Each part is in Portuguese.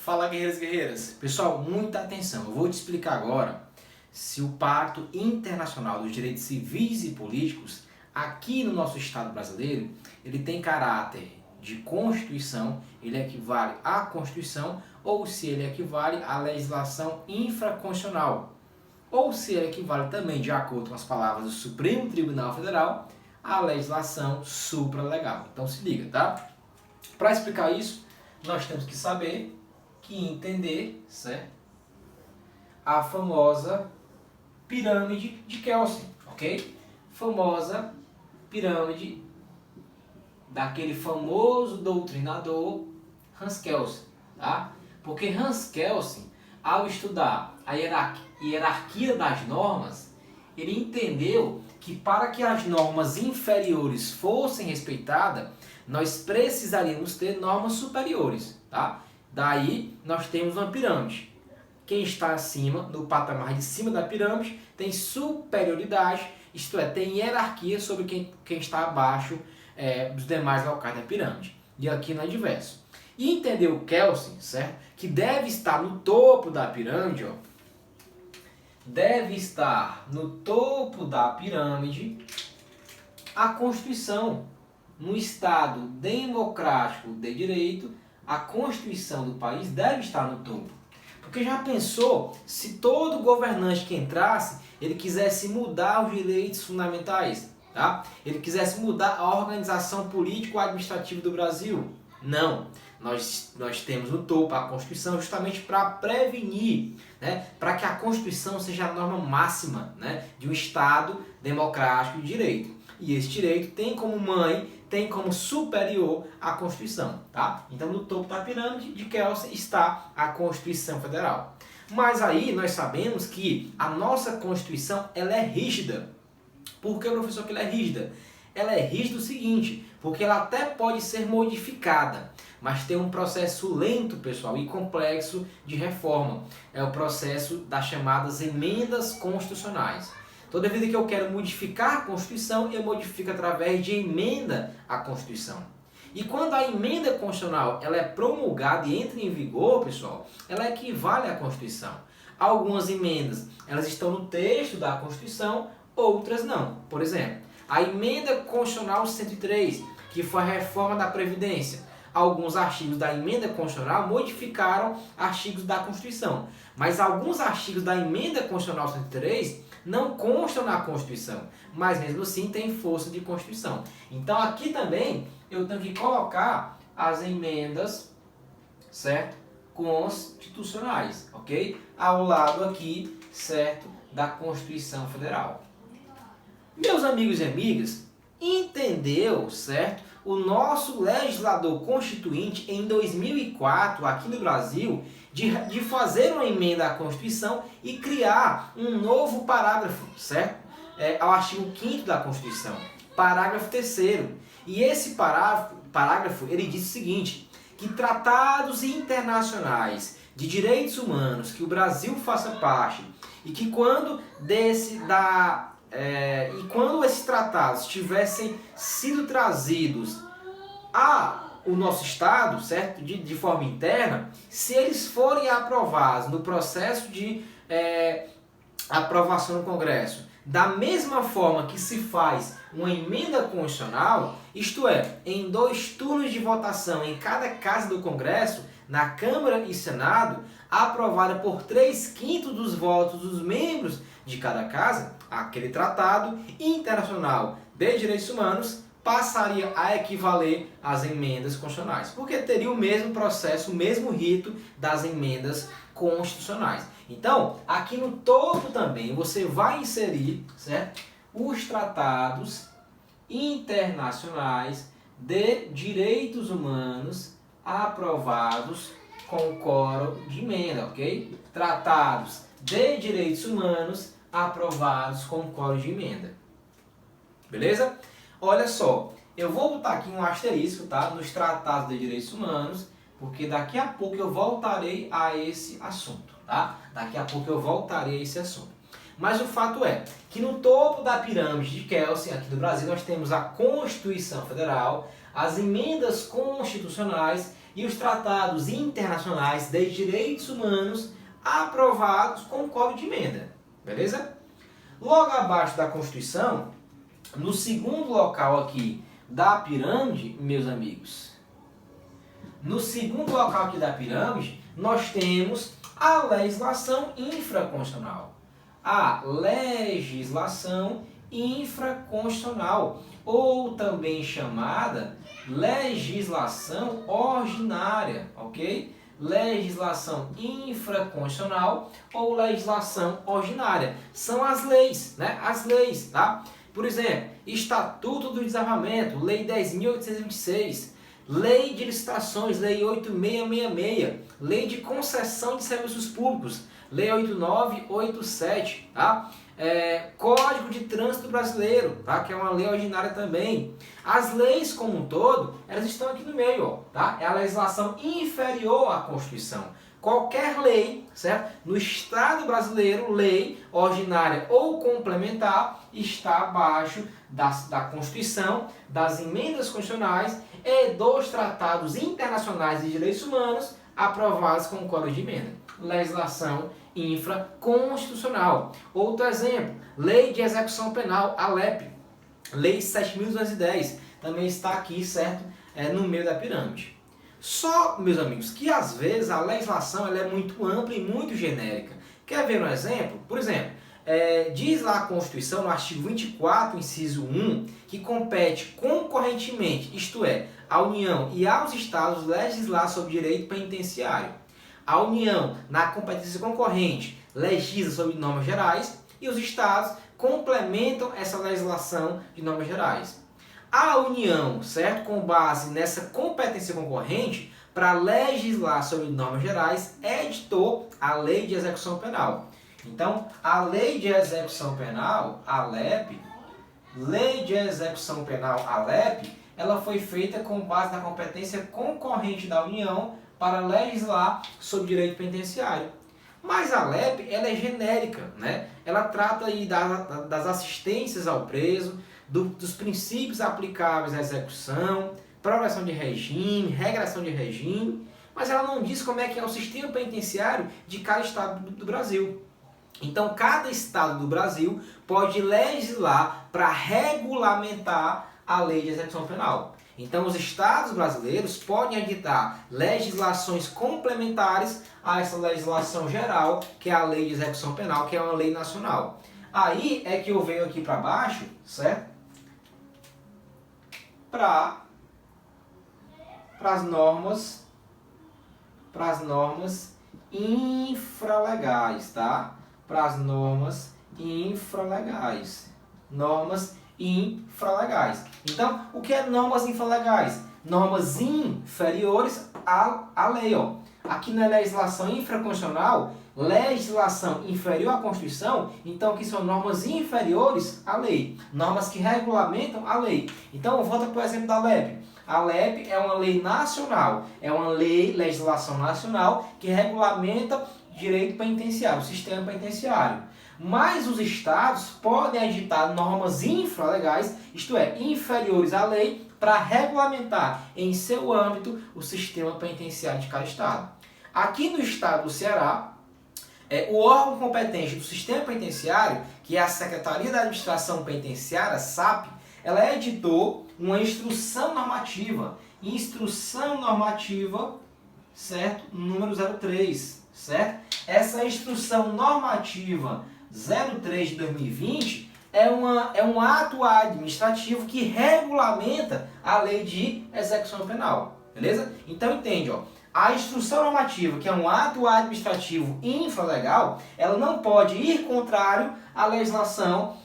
Fala, guerreiros e guerreiras. Pessoal, muita atenção. Eu vou te explicar agora se o Pacto Internacional dos Direitos Civis e Políticos, aqui no nosso Estado brasileiro, ele tem caráter de Constituição, ele equivale à Constituição, ou se ele equivale à legislação infraconstitucional, ou se ele equivale também, de acordo com as palavras do Supremo Tribunal Federal, à legislação supralegal. Então se liga, tá? Para explicar isso, nós temos que saber e entender, certo? A famosa pirâmide de Kelsen, ok? Famosa pirâmide daquele famoso doutrinador Hans Kelsen, tá? Porque Hans Kelsen, ao estudar a hierarquia das normas, ele entendeu que para que as normas inferiores fossem respeitadas, nós precisaríamos ter normas superiores, tá? Daí nós temos uma pirâmide. Quem está acima, no patamar de cima da pirâmide, tem superioridade, isto é, tem hierarquia sobre quem está abaixo dos demais locais da pirâmide. E aqui não é diverso. E entendeu Kelsen, certo? Que deve estar no topo da pirâmide, ó. Deve estar no topo da pirâmide a Constituição. No Estado democrático de direito, a Constituição do país deve estar no topo. Porque já pensou se todo governante que entrasse, ele quisesse mudar os direitos fundamentais, tá? Ele quisesse mudar a organização político-administrativa do Brasil? Não. Nós temos no topo a Constituição justamente para prevenir, né? Para que a Constituição seja a norma máxima, né? De um Estado democrático de direito. E esse direito tem como mãe, tem como superior a Constituição, tá? Então no topo da pirâmide de Kelsen está a Constituição Federal. Mas aí nós sabemos que a nossa Constituição, ela é rígida. Por que, professor, que ela é rígida? Ela é rígida o seguinte, porque ela até pode ser modificada, mas tem um processo lento, pessoal, e complexo de reforma. É o processo das chamadas emendas constitucionais. Toda vez que eu quero modificar a Constituição, eu modifico através de emenda à Constituição. E quando a emenda constitucional ela é promulgada e entra em vigor, pessoal, ela equivale à Constituição. Algumas emendas elas estão no texto da Constituição, outras não. Por exemplo, a emenda constitucional 103, que foi a reforma da Previdência. Alguns artigos da emenda constitucional modificaram artigos da Constituição. Mas alguns artigos da emenda constitucional 103 não constam na Constituição, mas mesmo assim tem força de Constituição. Então aqui também eu tenho que colocar as emendas, certo? Constitucionais, ok? Ao lado aqui, certo? Da Constituição Federal. Meus amigos e amigas, entendeu, certo? O nosso legislador constituinte em 2004, aqui no Brasil, de fazer uma emenda à Constituição e criar um novo parágrafo, certo? Ao artigo 5º da Constituição, parágrafo 3º. E esse parágrafo, ele diz o seguinte, que tratados internacionais de direitos humanos que o Brasil faça parte e que quando esses tratados tivessem sido trazidos o nosso Estado, certo? De forma interna, se eles forem aprovados no processo de aprovação no Congresso, da mesma forma que se faz uma emenda constitucional, isto é, em 2 turnos de votação em cada casa do Congresso, na Câmara e Senado, aprovada por 3/5 dos votos dos membros de cada casa, aquele tratado internacional de direitos humanos passaria a equivaler às emendas constitucionais, porque teria o mesmo processo, o mesmo rito das emendas constitucionais. Então, aqui no topo também você vai inserir, certo? Os tratados internacionais de direitos humanos aprovados com o quórum de emenda, ok? Tratados de direitos humanos aprovados com o quórum de emenda. Beleza? Olha só, eu vou botar aqui um asterisco, tá? Nos tratados de direitos humanos, porque daqui a pouco eu voltarei a esse assunto, tá? Daqui a pouco eu voltarei a esse assunto. Mas o fato é que no topo da pirâmide de Kelsen, aqui do Brasil, nós temos a Constituição Federal, as emendas constitucionais e os tratados internacionais de direitos humanos aprovados com o Código de Emenda. Beleza? Logo abaixo da Constituição, no segundo local aqui da pirâmide, meus amigos, no segundo local aqui da pirâmide, nós temos a legislação infraconstitucional. A legislação infraconstitucional, ou também chamada legislação ordinária, ok? Legislação infraconstitucional ou legislação ordinária. São as leis, né? As leis, tá? Por exemplo, Estatuto do Desarmamento, Lei 10.826, Lei de Licitações, Lei 8.666, Lei de Concessão de Serviços Públicos, Lei 8.987, tá? Código de Trânsito Brasileiro, tá? Que é uma lei ordinária também. As leis como um todo, elas estão aqui no meio, ó, tá? É a legislação inferior à Constituição. Qualquer lei, certo? No Estado brasileiro, lei ordinária ou complementar está abaixo da Constituição, das emendas constitucionais e dos tratados internacionais de direitos humanos aprovados com o Código de Emenda. Legislação infraconstitucional. Outro exemplo, Lei de Execução Penal, a LEP, Lei 7.210, também está aqui, certo? No meio da pirâmide. Só, meus amigos, que às vezes a legislação ela é muito ampla e muito genérica. Quer ver um exemplo? Por exemplo, diz lá a Constituição, no artigo 24, inciso 1, que compete concorrentemente, isto é, à União e aos Estados legislar sobre direito penitenciário. A União, na competência concorrente, legisla sobre normas gerais e os Estados complementam essa legislação de normas gerais. A União, certo, com base nessa competência concorrente, para legislar sobre normas gerais, editou a Lei de Execução Penal. Então, a Lei de Execução Penal, a LEP, Lei de Execução Penal, a LEP, ela foi feita com base na competência concorrente da União para legislar sobre direito penitenciário. Mas a LEP, ela é genérica, né? Ela trata aí das assistências ao preso, dos princípios aplicáveis à execução, progressão de regime, regressão de regime, mas ela não diz como é que é o sistema penitenciário de cada estado do Brasil. Então, cada estado do Brasil pode legislar para regulamentar a lei de execução penal. Então, os estados brasileiros podem editar legislações complementares a essa legislação geral, que é a lei de execução penal, que é uma lei nacional. Aí é que eu venho aqui para baixo, certo? Para as normas infralegais, tá? Para as normas infralegais. Normas infralegais. Então, o que é normas infralegais? Normas inferiores à lei, ó. Aqui na legislação infraconstitucional, legislação inferior à Constituição, então aqui são normas inferiores à lei, normas que regulamentam a lei. Então, volta para o exemplo da LEP. A LEP é uma lei nacional, é uma legislação nacional que regulamenta direito penitenciário, o sistema penitenciário. Mas os estados podem editar normas infralegais, isto é, inferiores à lei, para regulamentar em seu âmbito o sistema penitenciário de cada estado. Aqui no estado do Ceará, o órgão competente do sistema penitenciário, que é a Secretaria da Administração Penitenciária, SAP, ela editou uma instrução normativa, certo? Número 03, certo? Essa instrução normativa 03 de 2020 é um ato administrativo que regulamenta a lei de execução penal, beleza? Então entende, ó, a instrução normativa, que é um ato administrativo infralegal, ela não pode ir contrário à legislação,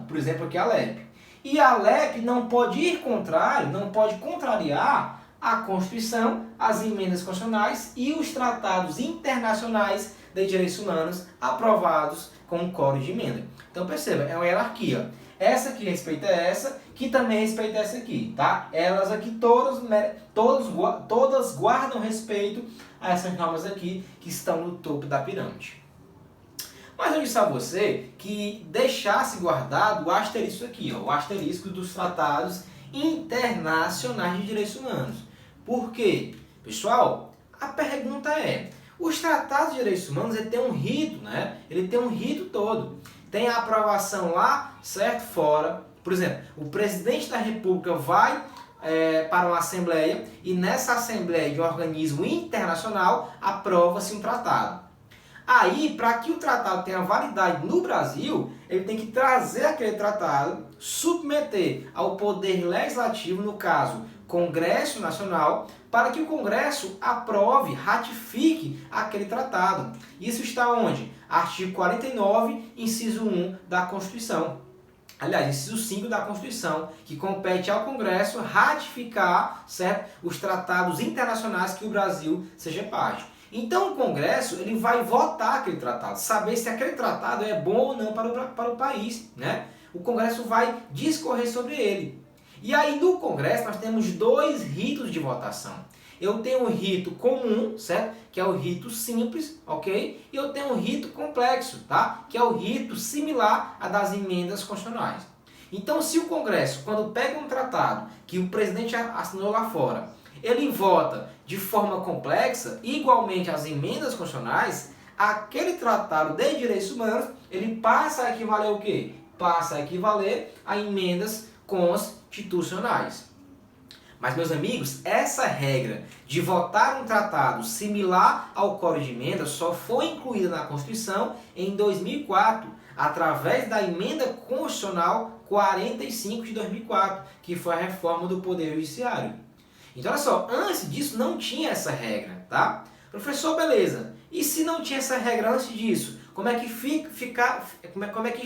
por exemplo, aqui a LEP. E a LEP não pode ir contrário, não pode contrariar a Constituição, as emendas constitucionais e os tratados internacionais de direitos humanos aprovados com o Código de Emenda. Então perceba, é uma hierarquia. Essa aqui respeita essa, que também respeita essa aqui, tá? Elas aqui todas guardam respeito a essas normas aqui que estão no topo da pirâmide. Mas eu disse a você que deixasse guardado o asterisco aqui, ó, o asterisco dos tratados internacionais de direitos humanos. Por quê? Pessoal, a pergunta é, os tratados de direitos humanos ele tem um rito, né? Ele tem um rito todo. Tem a aprovação lá, certo? Fora. Por exemplo, o presidente da República vai para uma assembleia e nessa assembleia de um organismo internacional aprova-se um tratado. Aí, para que o tratado tenha validade no Brasil, ele tem que trazer aquele tratado, submeter ao poder legislativo, no caso, Congresso Nacional, para que o Congresso aprove, ratifique aquele tratado. Isso está onde? Artigo 49, inciso 1 da Constituição. Aliás, inciso 5 da Constituição, que compete ao Congresso ratificar, certo, os tratados internacionais que o Brasil seja parte. Então o Congresso ele vai votar aquele tratado, saber se aquele tratado é bom ou não para o país, né? O Congresso vai discorrer sobre ele. E aí no Congresso nós temos dois ritos de votação. Eu tenho um rito comum, certo? Que é o rito simples, ok? E eu tenho um rito complexo, tá? Que é o rito similar a das emendas constitucionais. Então se o Congresso, quando pega um tratado que o presidente assinou lá fora, ele vota de forma complexa, igualmente as emendas constitucionais, aquele tratado de direitos humanos, ele passa a equivaler o quê? Passa a equivaler a emendas constitucionais. Mas, meus amigos, essa regra de votar um tratado similar ao Código de Emenda só foi incluída na Constituição em 2004, através da Emenda Constitucional 45 de 2004, que foi a reforma do Poder Judiciário. Então, olha só, antes disso não tinha essa regra, tá? Professor, beleza. E se não tinha essa regra antes disso, como é que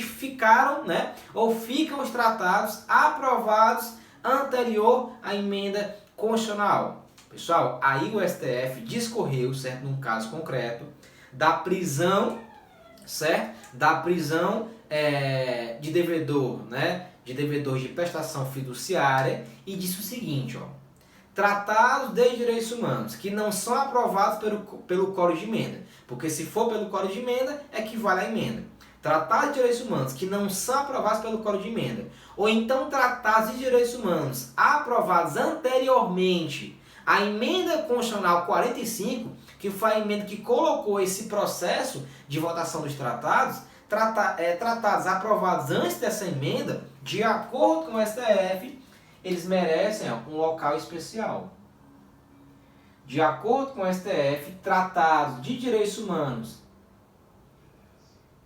ficaram, né? Ou ficam os tratados aprovados anterior à emenda constitucional? Pessoal, aí o STF discorreu, certo, num caso concreto, da prisão, certo? Da prisão de devedor, né? De devedor de prestação fiduciária e disse o seguinte, ó. Tratados de direitos humanos que não são aprovados pelo Código de Emenda, porque se for pelo Código de Emenda, equivale à emenda. Tratados de direitos humanos que não são aprovados pelo Código de Emenda, ou então tratados de direitos humanos aprovados anteriormente à Emenda Constitucional 45, que foi a emenda que colocou esse processo de votação dos tratados, tratados aprovados antes dessa emenda, de acordo com o STF, eles merecem um local especial. De acordo com o STF, tratados de direitos humanos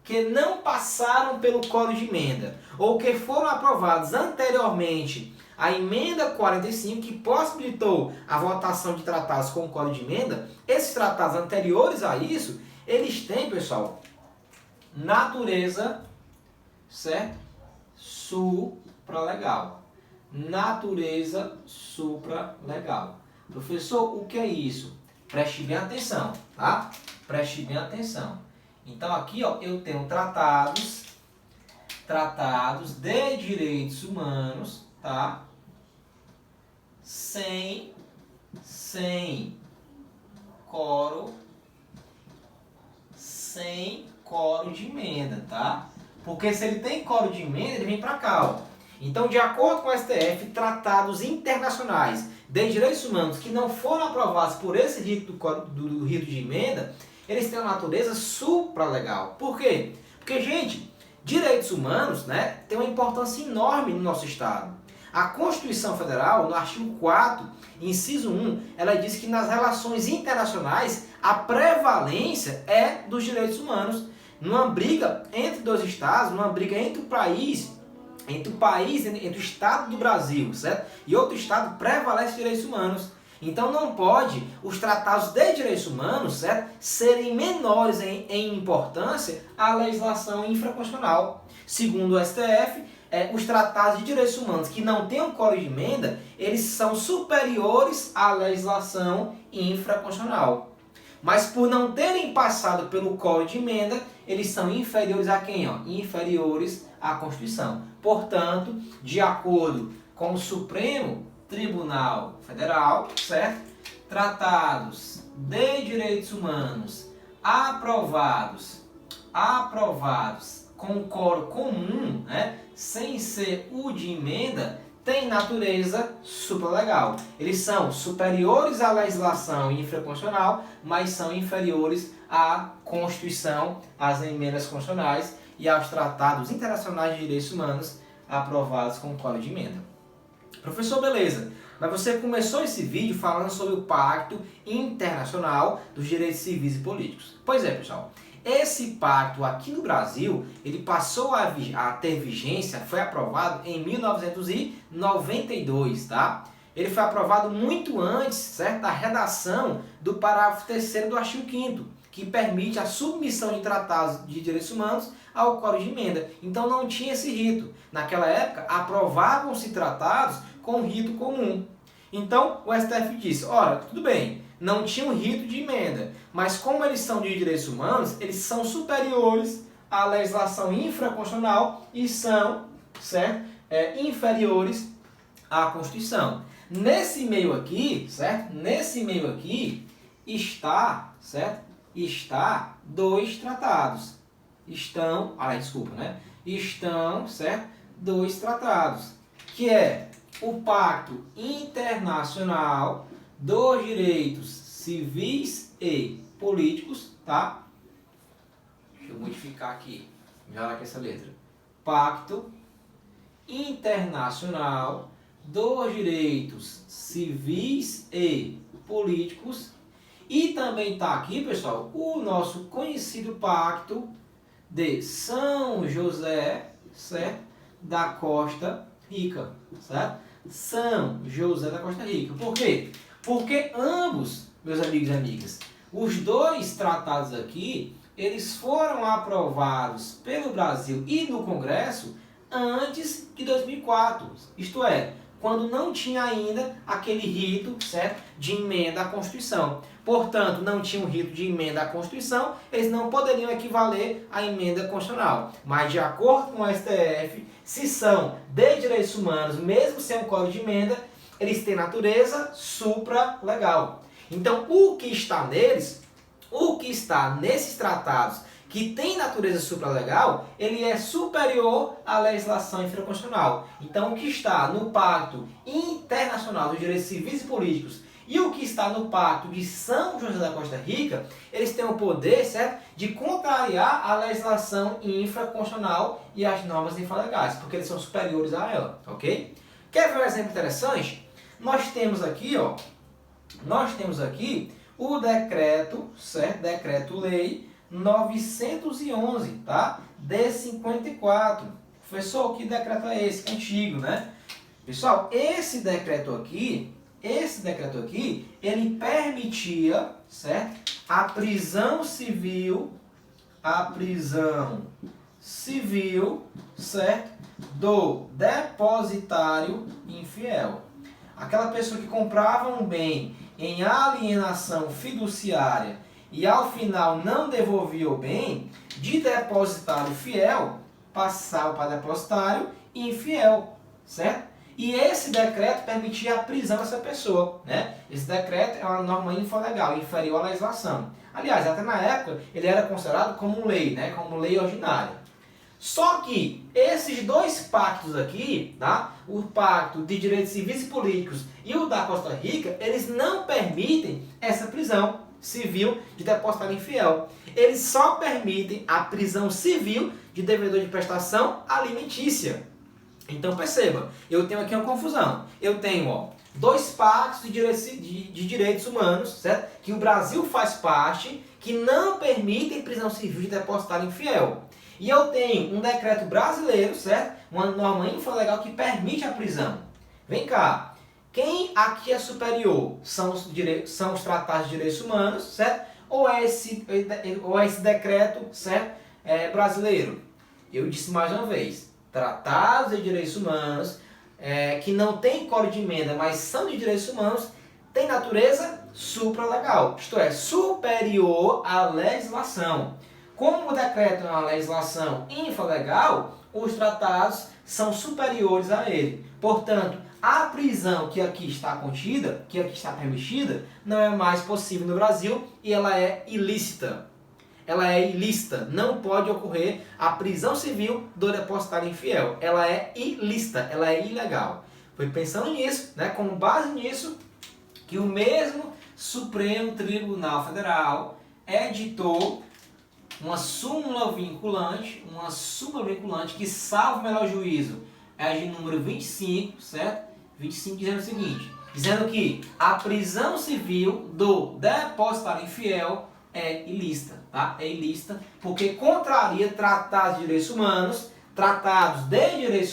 que não passaram pelo Código de Emenda ou que foram aprovados anteriormente à Emenda 45, que possibilitou a votação de tratados com o Código de Emenda, esses tratados anteriores a isso, eles têm, pessoal, natureza, certo? Supralegal. Natureza supralegal. Professor, o que é isso? Preste bem atenção, tá? Preste bem atenção. Então aqui, ó, eu tenho tratados de direitos humanos, tá? Sem coro de emenda, tá? Porque se ele tem coro de emenda, ele vem para cá, ó. Então, de acordo com o STF, tratados internacionais de direitos humanos que não foram aprovados por esse rito do rito de emenda, eles têm uma natureza supralegal. Por quê? Porque, gente, direitos humanos, né, tem uma importância enorme no nosso Estado. A Constituição Federal, no artigo 4, inciso 1, ela diz que nas relações internacionais a prevalência é dos direitos humanos. Numa briga entre dois estados, numa briga entre o Estado do Brasil, certo? E outro Estado, prevalece direitos humanos. Então não pode os tratados de direitos humanos, certo, serem menores em importância à legislação infraconstitucional. Segundo o STF, os tratados de direitos humanos que não têm um código de emenda, eles são superiores à legislação infraconstitucional. Mas por não terem passado pelo código de emenda, eles são inferiores a quem? Ó? Inferiores à Constituição. Portanto, de acordo com o Supremo Tribunal Federal, certo? Tratados de direitos humanos aprovados com quórum comum, né? Sem ser o de emenda, têm natureza supralegal. Eles são superiores à legislação infraconstitucional, mas são inferiores à Constituição, às emendas constitucionais e aos tratados internacionais de direitos humanos aprovados com o Código de Emenda. Professor, beleza, mas você começou esse vídeo falando sobre o Pacto Internacional dos Direitos Civis e Políticos. Pois é, pessoal, esse pacto aqui no Brasil, ele passou a ter vigência, foi aprovado em 1992, tá? Ele foi aprovado muito antes, certo, da redação do parágrafo 3º do artigo 5º, que permite a submissão de tratados de direitos humanos ao Código de Emenda. Então não tinha esse rito. Naquela época, aprovavam-se tratados com rito comum. Então, o STF disse, ora, tudo bem, não tinha um rito de emenda, mas como eles são de direitos humanos, eles são superiores à legislação infraconstitucional e são, certo, inferiores à Constituição. Nesse meio aqui, certo, nesse meio aqui está, certo, está dois tratados. Estão, Estão, certo, dois tratados, que é o Pacto Internacional dos Direitos Civis e Políticos, tá? Deixa eu modificar aqui, melhorar aqui essa letra. Pacto Internacional dos Direitos Civis e Políticos. E também está aqui, pessoal, o nosso conhecido Pacto de São José, certo, da Costa Rica, certo? São José da Costa Rica. Por quê? Porque ambos, meus amigos e amigas, os dois tratados aqui, eles foram aprovados pelo Brasil e no Congresso antes de 2004. Isto é, quando não tinha ainda aquele rito, certo, de emenda à Constituição. Portanto, não tinha um rito de emenda à Constituição, eles não poderiam equivaler à emenda constitucional. Mas, de acordo com o STF, se são de direitos humanos, mesmo sem um código de emenda, eles têm natureza supralegal. Então, o que está neles, o que está nesses tratados que tem natureza supralegal, ele é superior à legislação infraconstitucional. Então, o que está no Pacto Internacional dos Direitos Civis e Políticos e o que está no Pacto de São José da Costa Rica, eles têm o poder, certo, de contrariar a legislação infraconstitucional e as normas infralegais, porque eles são superiores a ela, ok? Quer ver um exemplo interessante? Nós temos aqui o decreto, certo, decreto-lei 911, tá? De 54. Professor, que decreto é esse? Antigo, né? Pessoal, esse decreto aqui, ele permitia, certo? A prisão civil, certo? Do depositário infiel. Aquela pessoa que comprava um bem em alienação fiduciária e ao final não devolvia o bem, de depositário fiel, passava para depositário infiel, certo? E esse decreto permitia a prisão dessa pessoa, né? Esse decreto é uma norma infralegal, inferior à legislação. Aliás, até na época, ele era considerado como lei, né? Como lei ordinária. Só que esses dois pactos aqui, tá? O Pacto de Direitos Civis e Políticos e o da Costa Rica, eles não permitem essa prisão civil de depositário infiel. Eles só permitem a prisão civil de devedor de prestação alimentícia. Então perceba, eu tenho aqui uma confusão. Eu tenho dois pactos de direitos humanos, certo? Que o Brasil faz parte, que não permitem prisão civil de depositário infiel. E eu tenho um decreto brasileiro, certo? Uma norma infralegal que permite a prisão. Vem cá, quem aqui é superior? São os tratados de direitos humanos, certo? Ou é esse decreto, certo? Brasileiro? Eu disse mais uma vez, tratados de direitos humanos, que não tem código de emenda, mas são de direitos humanos, tem natureza supralegal, isto é, superior à legislação. Como o decreto é uma legislação infralegal, os tratados são superiores a ele. Portanto, a prisão que aqui está contida, que aqui está permitida, não é mais possível no Brasil e ela é ilícita. Ela é ilícita, não pode ocorrer a prisão civil do depositário infiel. Ela é ilícita, ela é ilegal. Foi pensando nisso, né, com base nisso, que o mesmo Supremo Tribunal Federal editou uma súmula vinculante que, salvo o melhor juízo, é a de número 25, certo? 25 dizendo o seguinte, dizendo que a prisão civil do depositário infiel é ilícita, tá? É ilícita porque contraria tratados de direitos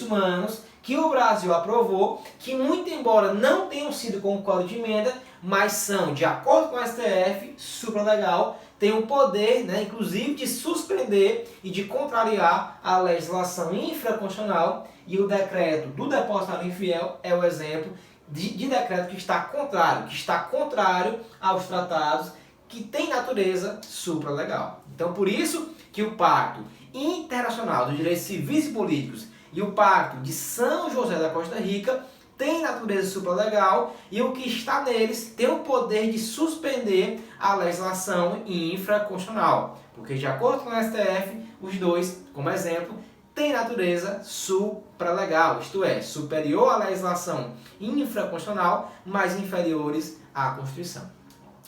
humanos que o Brasil aprovou, que muito embora não tenham sido com o Código de Emenda, mas são, de acordo com o STF, supralegal, tem o poder, né, inclusive, de suspender e de contrariar a legislação infraconstitucional, e o decreto do depositário infiel é o exemplo de decreto que está contrário aos tratados que tem natureza supralegal. Então, por isso que o Pacto Internacional dos Direitos Civis e Políticos e o Pacto de São José da Costa Rica tem natureza supralegal, e o que está neles tem o poder de suspender a legislação infraconstitucional, porque de acordo com o STF, os dois, como exemplo, têm natureza supralegal, isto é, superior à legislação infraconstitucional, mas inferiores à Constituição.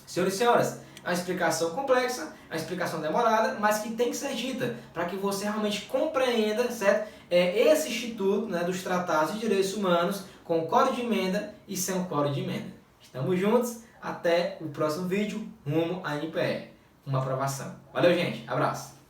Senhores e senhoras, é uma explicação complexa, é uma explicação demorada, mas que tem que ser dita para que você realmente compreenda, certo? Esse instituto, né, dos tratados de direitos humanos com código de emenda e sem o código de emenda. Estamos juntos, até o próximo vídeo rumo à NPR, uma aprovação. Valeu, gente, abraço!